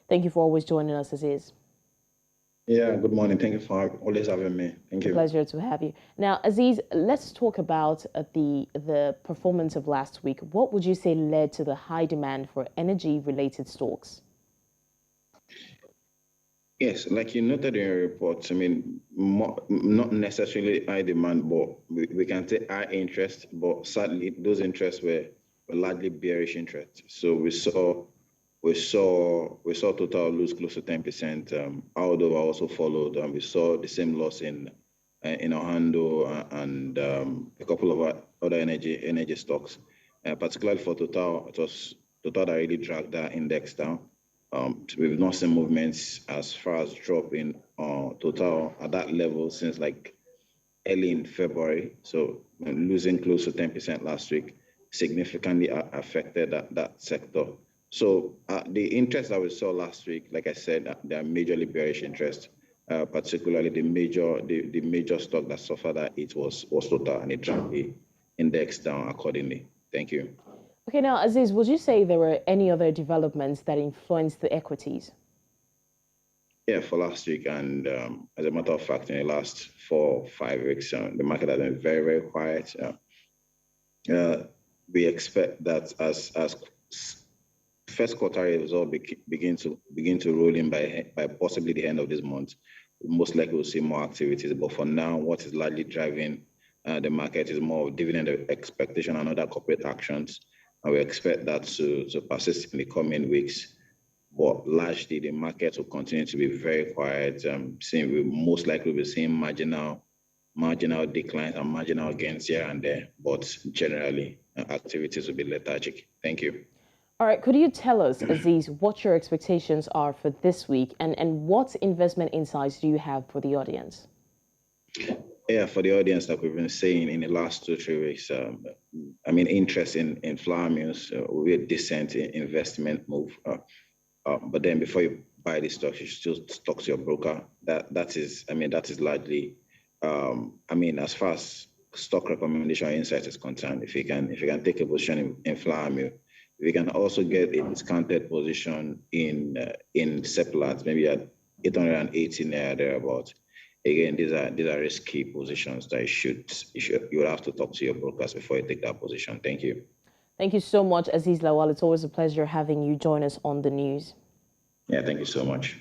Thank you for always joining us, Aziz. Yeah, good morning. Thank you for always having me. Thank It's a you. pleasure to have you. Now, Aziz, let's talk about the performance of last week. What would you say led to the high demand for energy-related stocks? Yes, like you noted in your report, I mean, not necessarily high demand, but we can say high interest, but sadly, those interests were largely bearish interests. So we saw total lose close to 10%. Although I also followed, we saw the same loss in Ohando and a couple of other energy stocks. Particularly for Total, it was Total that really dragged that index down. We've not seen movements as far as dropping Total at that level since like early in February. So losing close to 10% last week significantly affected that sector. So the interest that we saw last week, like I said, they are majorly bearish interest. Particularly the major stock that suffered that it was Total, and it dragged the index down accordingly. Thank you. Okay, now, Aziz, would you say there were any other developments that influenced the equities? Yeah, for last week, and as a matter of fact, in the last 4 or 5 weeks, the market has been very, very quiet. We expect that as first quarter results begin to roll in by possibly the end of this month, most likely we'll see more activities. But for now, what is largely driving the market is more dividend expectation and other corporate actions. And we expect that to persist in the coming weeks. But largely, the market will continue to be very quiet. We most likely will be seeing marginal declines and marginal gains here and there. But generally, activities will be lethargic. Thank you. All right, could you tell us, Aziz, what your expectations are for this week and what investment insights do you have for the audience? Yeah, for the audience, like we've been saying in the last 2 or 3 weeks, interest in flour mills will be a decent investment move. But then before you buy the stocks, you should still talk to your broker. That is largely, as far as stock recommendation or insight is concerned, if you can take a position in flour mill, we can also get a discounted position in Seplat, maybe at 880 naira thereabouts. Again, these are risky positions that you would have to talk to your brokers before you take that position. Thank you. Thank you so much, Aziz Lawal. It's always a pleasure having you join us on the news. Yeah, thank you so much.